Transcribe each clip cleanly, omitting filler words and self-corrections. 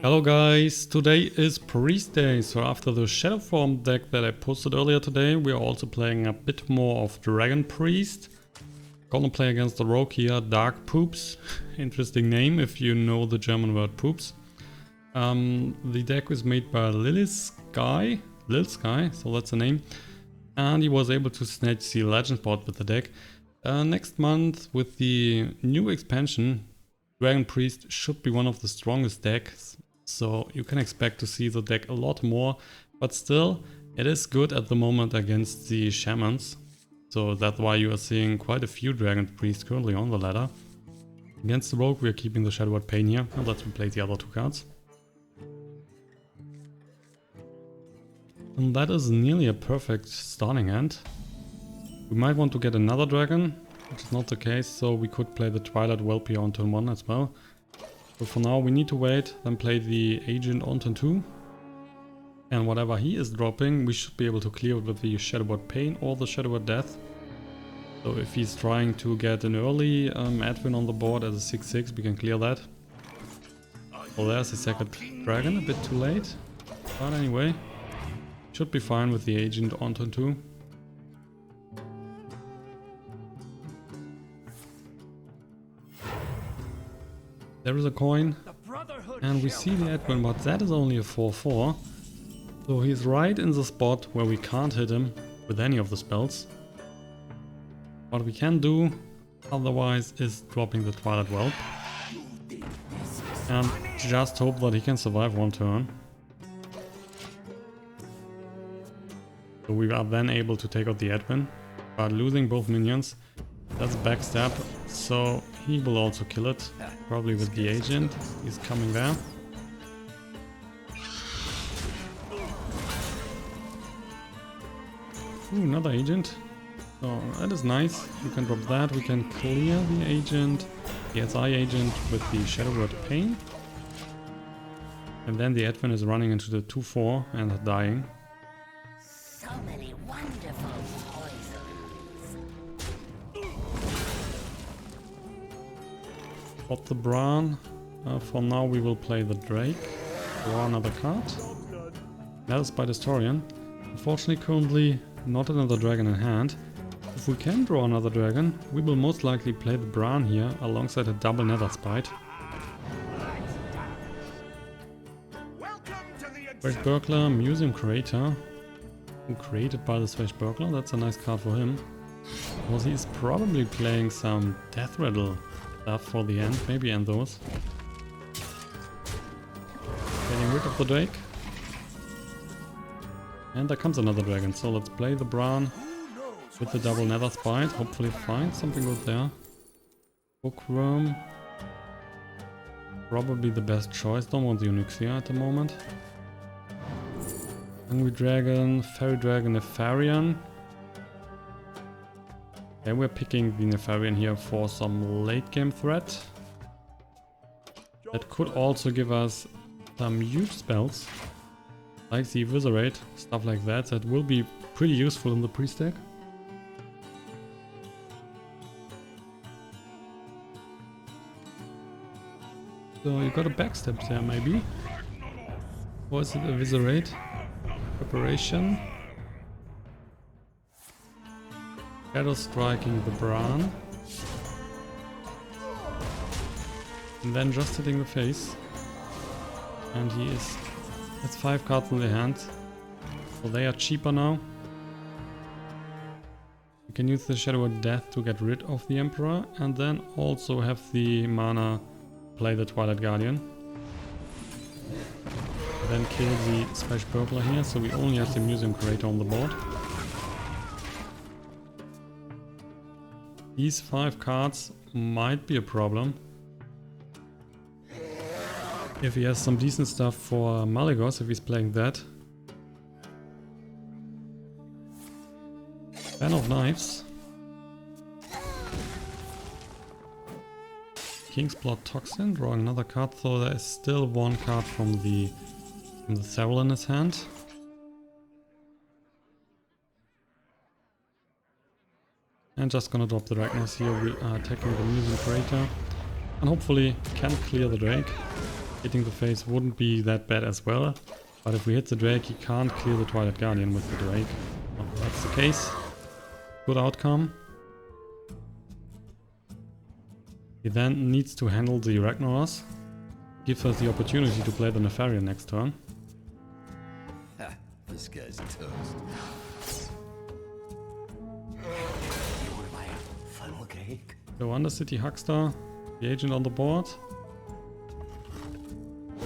Hello guys, today is Priest Day, so after the Shadow Form deck that I posted earlier today, we are also playing a bit more of Dragon Priest. Gonna play against the rogue here, Dark Poops. Interesting name if you know the German word poops. The deck was made by Lylsky, so that's the name. And he was able to snatch the Legend spot with the deck. Next month with the new expansion, Dragon Priest should be one of the strongest decks, so you can expect to see the deck a lot more, but still it is good at the moment against the Shamans, so that's why you are seeing quite a few Dragon Priests currently on the ladder. Against the Rogue we are keeping the Shadow Pain here, and let's replay the other two cards. And that is nearly a perfect starting hand. We might want to get another dragon, which is not the case, so we could play the Twilight Whelp here on turn 1 as well. But for now we need to wait, then play the Agent on turn 2. And whatever he is dropping, we should be able to clear it with the Shadowword Pain or the Shadowword Death. So if he's trying to get an early Advent on the board as a 6-6, we can clear that. Well, there's the second dragon, a bit too late. But anyway, should be fine with the Agent on turn 2. There is a coin, and we see the Advent, but that is only a 4-4. So he's right in the spot where we can't hit him with any of the spells. What we can do otherwise is dropping the Twilight Whelp and just hope that he can survive one turn. So we are then able to take out the Advent, but losing both minions, that's a backstab, so he will also kill it, probably with the Agent. He's coming there. Ooh, another Agent. So that is nice. You can drop that. We can clear the Agent, the SI Agent with the Shadowword Pain. And then the Advent is running into the 2-4 and dying. So many wonderful Got the Brann. For now we will play the Drake. Draw another card. Netherspite Historian. Unfortunately currently not another dragon in hand. If we can draw another dragon, we will most likely play the Brann here alongside a double Netherspite. Swashbuckler, Museum Creator. Who created by the Swashbuckler, that's a nice card for him. Because he's probably playing some Death Rattle stuff for the end, maybe end those. Getting rid of the Drake. And there comes another dragon, so let's play the Brann with the double Netherspite, hopefully find something good there. Bookworm. Probably the best choice, don't want the ONiK here at the moment. Hungry Dragon, Fairy Dragon, Nefarian. Okay, we're picking the Nefarian here for some late game threat. That could also give us some huge spells, like the Eviscerate, stuff like that, that will be pretty useful in the Priest deck. So you got a backstab there maybe? Or is it Eviscerate? Preparation. Shadow striking the Brann. And then just hitting the face. And he is... That's 5 cards in the hand. So they are cheaper now. You can use the Shadowword Death to get rid of the Emperor. And then also have the mana play the Twilight Guardian. Then kill the Swashbuckler here, so we only have the Museum Creator on the board. These 5 cards might be a problem. If he has some decent stuff for Malygos, if he's playing that. Fan of Knives. King's Blood Toxin, drawing another card, so there is still one card from the Serral in his hand. And just gonna drop the Ragnaros here. We are attacking the Museum Creator and hopefully can clear the Drake. Hitting the face wouldn't be that bad as well. But if we hit the Drake, he can't clear the Twilight Guardian with the Drake. Well, that's the case. Good outcome. He then needs to handle the Ragnaros. Gives us the opportunity to play the Nefarian next turn. Ha, this guy's toast. Funnel cake. So Undercity Huckster, the agent on the board.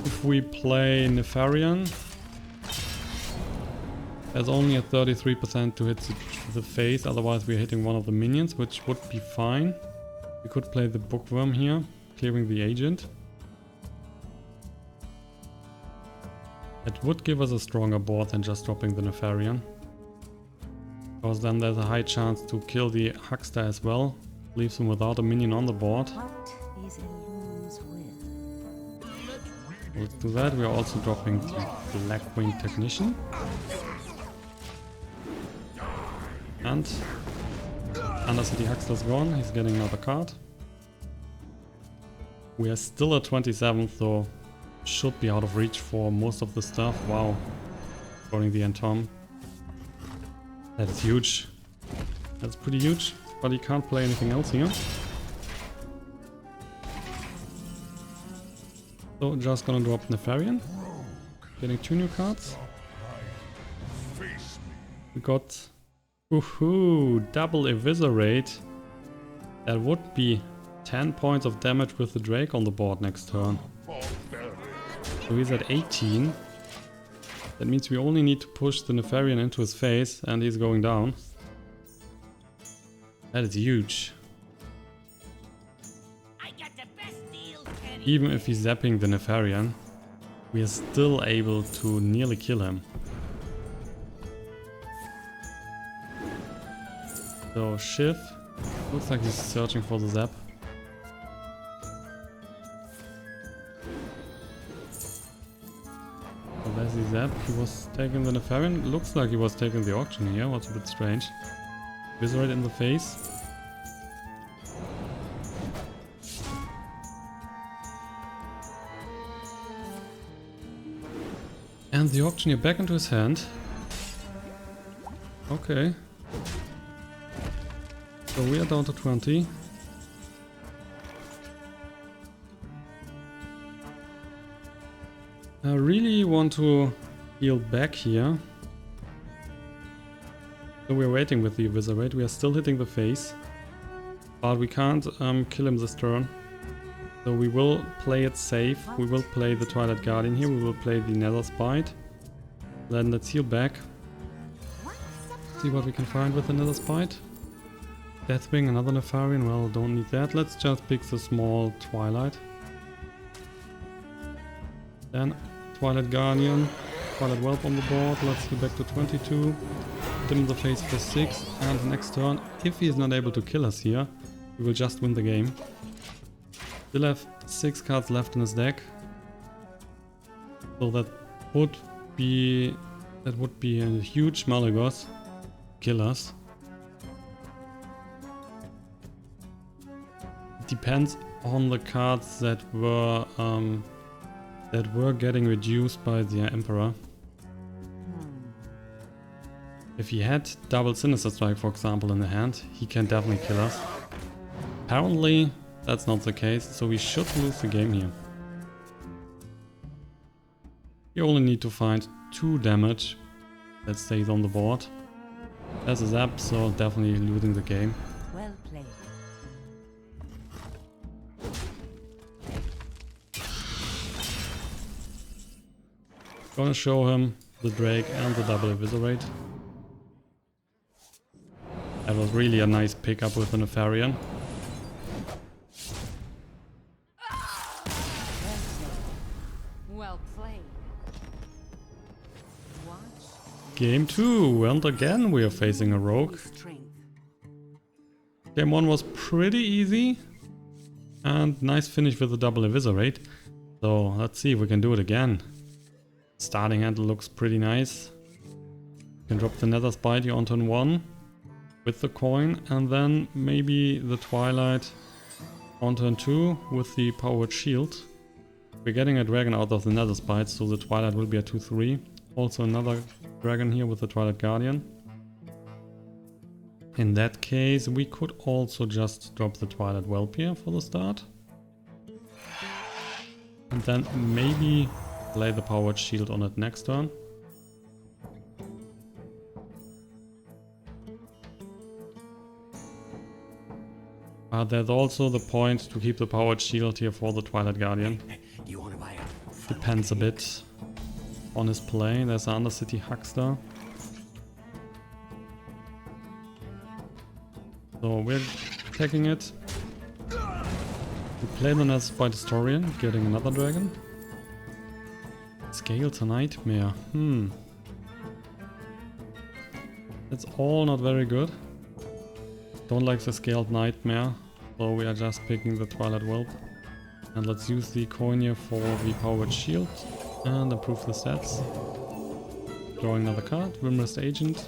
If we play Nefarian, there's only a 33% to hit the face, otherwise we're hitting one of the minions, which would be fine. We could play the Bookworm here, clearing the agent. It would give us a stronger board than just dropping the Nefarian. Because then there's a high chance to kill the Huckster as well. Leaves him without a minion on the board. What is in whose will? Let's do that. We're also dropping the Blackwing Technician. And Undercity Huckster's gone. He's getting another card. We are still at 27th, so should be out of reach for most of the stuff. Wow. Scoring the Entomb. That is huge. That's pretty huge. But he can't play anything else here. So just gonna drop Nefarian. Getting 2 new cards. We got woohoo, double Eviscerate. That would be 10 points of damage with the Drake on the board next turn. So he's at 18. That means we only need to push the Nefarian into his face and he's going down. That is huge. I got the best deal, Kenny. Even if he's zapping the Nefarian, we are still able to nearly kill him. So Shiv, looks like he's searching for the zap. So there's the zap. He was taking the Nefarian. Looks like he was taking the auction here. Was a bit strange. Eviscerate in the face. And the auctioneer back into his hand. Okay. So we are down to 20. I really want to heal back here. So we're waiting with the Eviscerate. We are still hitting the face. But we can't kill him this turn. So we will play it safe. We will play the Twilight Guardian here. We will play the Netherspite. Then let's heal back. See what we can find with the Netherspite. Deathwing, another Nefarian. Well, don't need that. Let's just pick the small Twilight. Then Twilight Guardian. Twilight Whelp on the board. Let's heal back to 22. Hit him in the face for 6. And next turn, if he is not able to kill us here, we will just win the game. Still have 6 cards left in his deck. So that would be a huge Malagos. Kill us. It depends on the cards that were getting reduced by the Emperor. If he had double Sinister Strike, for example, in the hand, he can definitely kill us. Apparently, that's not the case, so we should lose the game here. You only need to find 2 damage that stays on the board. There's a zap, so definitely losing the game. Well played. Gonna show him the Drake and the double Eviscerate. That was really a nice pickup with the Nefarian. Well played. Watch Game 2, and again we are facing a rogue. strength. Game 1 was pretty easy. And nice finish with the double Eviscerate. So let's see if we can do it again. Starting hand looks pretty nice. You can drop the Netherspite here on turn 1 with the coin, and then maybe the Twilight on turn 2 with the powered shield. We're getting a dragon out of the Netherspite, so the Twilight will be a 2-3. Also another dragon here with the Twilight Guardian. In that case, we could also just drop the Twilight Whelp here for the start. And then maybe play the Powered Shield on it next turn. But there's also the point to keep the Powered Shield here for the Twilight Guardian. Do you want to buy a Depends a bit on his play. There's an Undercity Huckster. So we're taking it. We play the Netherspite Historian, getting another dragon. Scale's a nightmare. It's all not very good. Don't like the scaled nightmare, so we are just picking the Twilight Whelp. And let's use the coin here for the Powered Shield and improve the stats. Drawing another card, Wyrmrest Agent.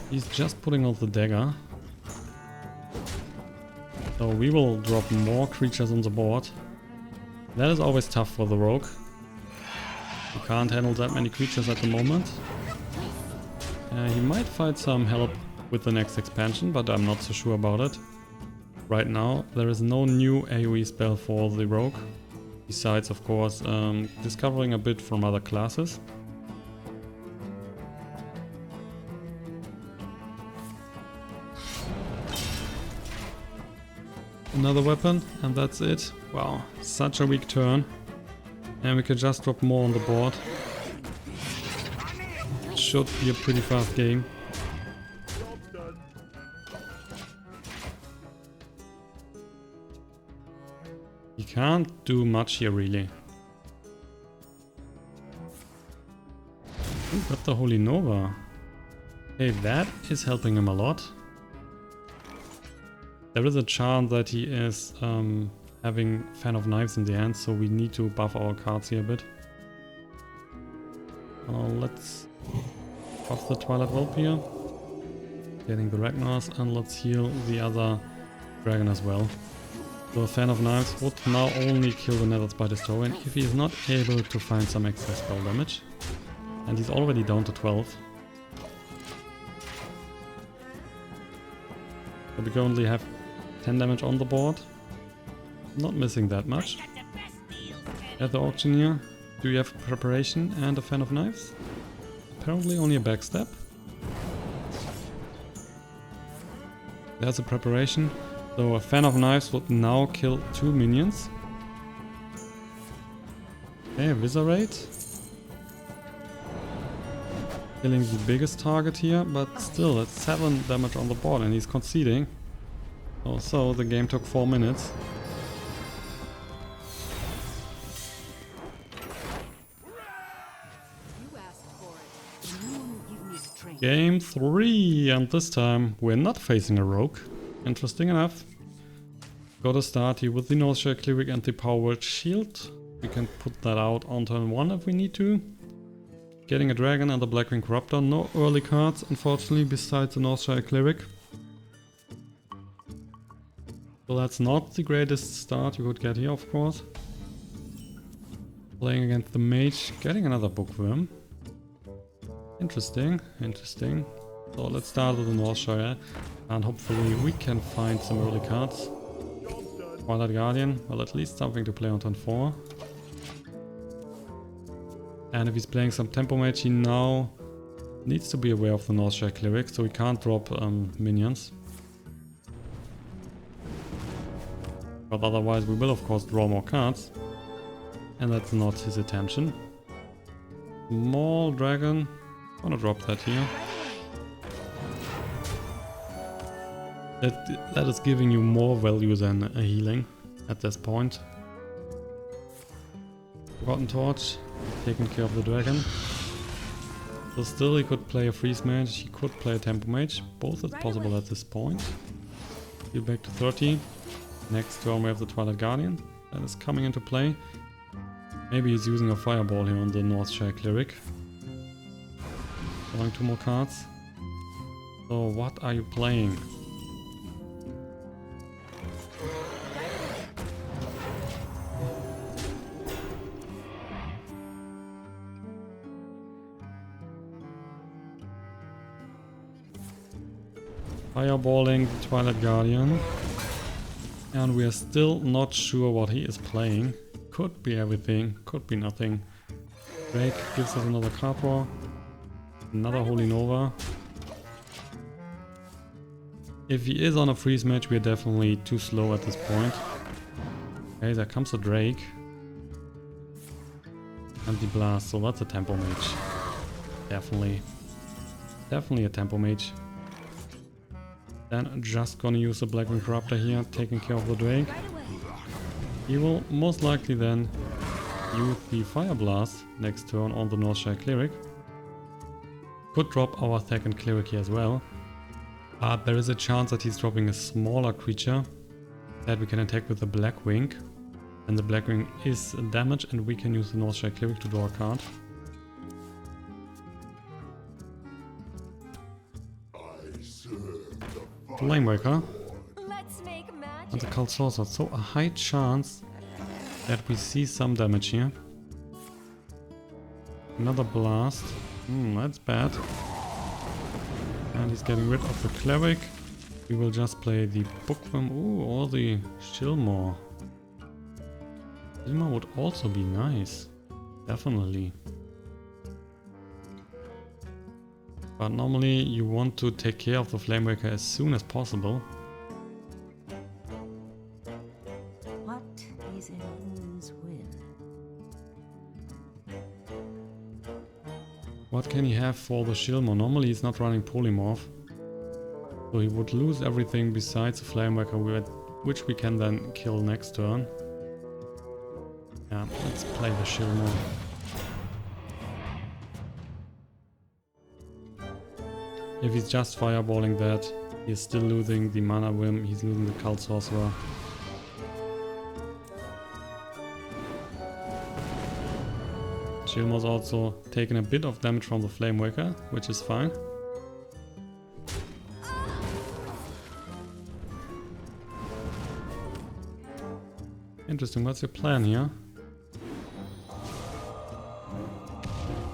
He's just putting out the dagger. So we will drop more creatures on the board. That is always tough for the rogue. He can't handle that many creatures at the moment. He might find some help with the next expansion, but I'm not so sure about it. Right now there is no new AoE spell for the rogue. Besides, of course, discovering a bit from other classes. Another weapon, and that's it. Wow, such a weak turn. And we can just drop more on the board. Should be a pretty fast game. He can't do much here really. Ooh, got the Holy Nova. Okay, that is helping him a lot. There is a chance that he is having Fan of Knives in the hand, so we need to buff our cards here a bit. Let's buff the Twilight Whelp here. Getting the Ragnaros, and let's heal the other dragon as well. So a Fan of Knives would now only kill the Netherspite Historian if he is not able to find some extra spell damage. And he's already down to 12. So we only have 10 damage on the board. Not missing that much. At the auctioneer, do you have preparation and a Fan of Knives? Apparently only a backstab. There's a preparation. So a Fan of Knives would now kill 2 minions. Okay, EVISCERATE. Killing the biggest target here, but still it's 7 damage on the board and he's conceding. Also, the game took 4 minutes. Game 3, and this time we're not facing a rogue. Interesting enough. Gotta start here with the Northshire Cleric and the Powered Shield. We can put that out on turn 1 if we need to. Getting a dragon and the Blackwing Corruptor. No early cards, unfortunately, besides the Northshire Cleric. So that's not the greatest start you could get here, of course. Playing against the Mage, getting another Bookworm. Interesting, interesting. So let's start with the Northshire, and hopefully we can find some early cards. Twilight Guardian, well, at least something to play on turn 4. And if he's playing some Tempo Mage, he now needs to be aware of the Northshire Cleric, so he can't drop minions. But otherwise we will of course draw more cards. And that's not his intention. Small dragon. I'm gonna drop that here. That is giving you more value than a healing at this point. Forgotten Torch, taking care of the dragon. So still he could play a Freeze Mage, he could play a Tempo Mage. Both is possible at this point. Heal back to 30. Next turn we have the Twilight Guardian. That is coming into play. Maybe he's using a Fireball here on the Northshire Cleric. Drawing 2 more cards. So what are you playing? Fireballing the Twilight Guardian. And we are still not sure what he is playing. Could be everything, could be nothing. Drake gives us another card draw. Another Holy Nova. If he is on a freeze match, we are definitely too slow at this point. Okay, there comes a Drake. Anti-blast, so that's a tempo mage. Definitely. Definitely a tempo mage. Then I'm just gonna use the Blackwing Corruptor here, taking care of the Drake. He will most likely then use the Fire Blast next turn on the Northshire Cleric. Could drop our second Cleric here as well. But there is a chance that he's dropping a smaller creature that we can attack with the Blackwing. And the Blackwing is damaged and we can use the Northshire Cleric to draw a card. Flamewaker. And the Cult Sorcerer. So a high chance that we see some damage here. Another blast. That's bad. And he's getting rid of the Cleric. We will just play the Bookworm. Ooh, or the Chillmaw. Chillmaw would also be nice. Definitely. But normally you want to take care of the Flamewaker as soon as possible. What is in whose will? What can he have for the Chillmaw? Normally he's not running Polymorph. So he would lose everything besides the Flamewaker, which we can then kill next turn. Yeah, let's play the Chillmaw. If he's just fireballing that, he's still losing the Mana Wyrm, he's losing the Cult Sorcerer. Chillmaw's also taking a bit of damage from the Flamewaker, which is fine. Interesting, what's your plan here?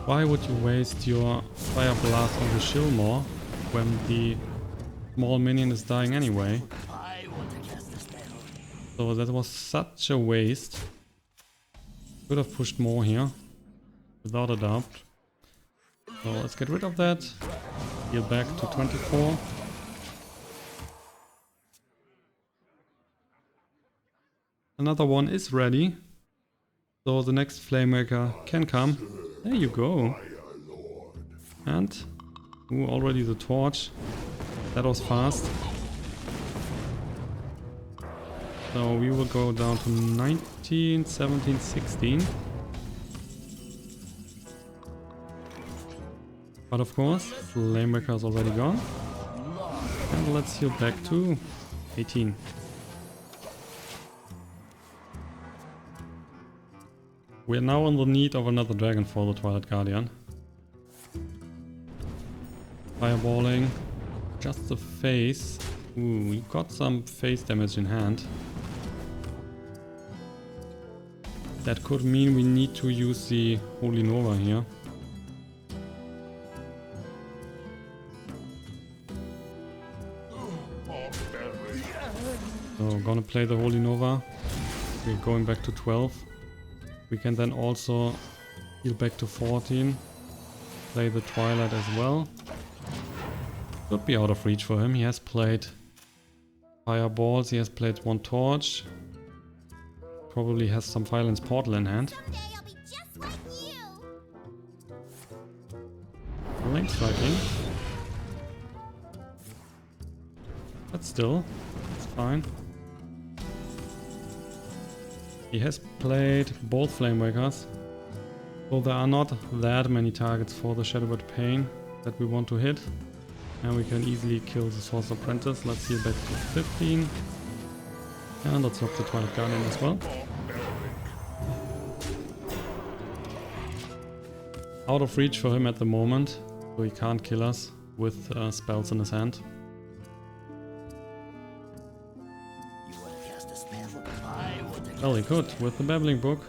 Why would you waste your Fire Blast on the Chillmaw when the small minion is dying anyway? So that was such a waste. Could have pushed more here, without a doubt. So let's get rid of that. Heal back to 24. Another one is ready. So the next Flamemaker can come. There you go. And ooh, already the torch. That was fast. So we will go down to 19, 17, 16. But of course, Flamemaker is already gone. And let's heal back to 18. We are now in the need of another dragon for the Twilight Guardian. Fireballing. Just the face. Ooh, we got some face damage in hand. That could mean we need to use the Holy Nova here. So, gonna play the Holy Nova. We're going back to 12. We can then also heal back to 14. Play the Twilight as well. Could be out of reach for him. He has played Fireballs, he has played one Torch. Probably has some Violence Portal in hand. Someday I'll be just like you. Link striking. But still, it's fine. He has played both Flamewakers, so there are not that many targets for the Shadowbird Pain that we want to hit. And we can easily kill the Source Apprentice. Let's heal back to 15. And let's drop the Twilight Guardian as well. Out of reach for him at the moment, so he can't kill us. with spells in his hand. You want to cast a spell? I will take Well, he could with the Babbling Book.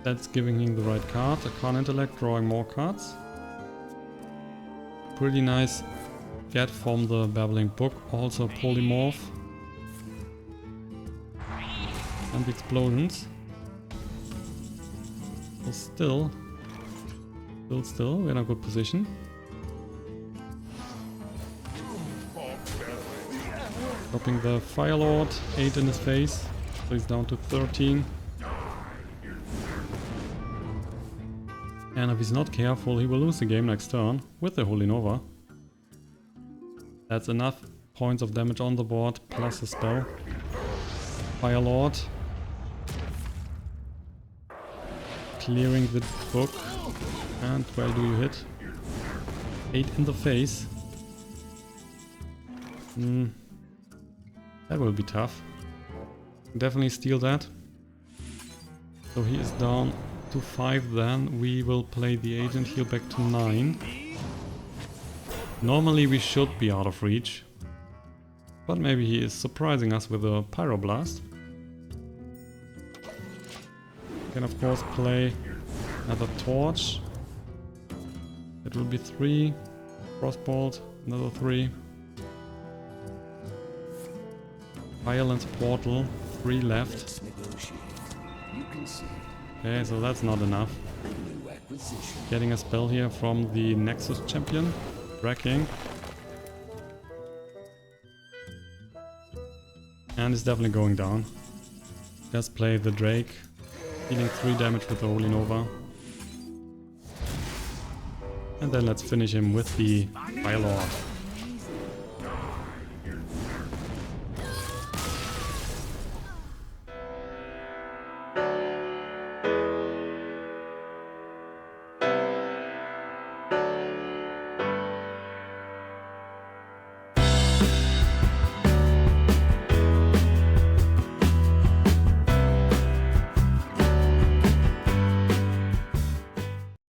That's giving him the right card. Arcane Intellect, drawing more cards. Pretty nice get from the Babbling Book. Also Polymorph. And the explosions. So still, we're in a good position. Dropping the Firelord, 8 in his face, so he's down to 13. And if he's not careful, he will lose the game next turn with the Holy Nova. That's enough points of damage on the board, plus a spell. Firelord. Clearing the book. And where do you hit? 8 in the face. That will be tough. Definitely steal that. So he is down to 5 then. We will play the agent, heal back to 9. Normally we should be out of reach. But maybe he is surprising us with a Pyroblast. Can of course play another Torch. It will be 3. Frostbolt, another 3. Violence Portal, 3 left. Let's negotiate. You can see. Okay, so that's not enough. New acquisition. Getting a spell here from the Nexus champion. Wrecking. And it's definitely going down. Let's play the Drake. Dealing 3 damage with the Holy Nova. And then let's finish him with the Firelord.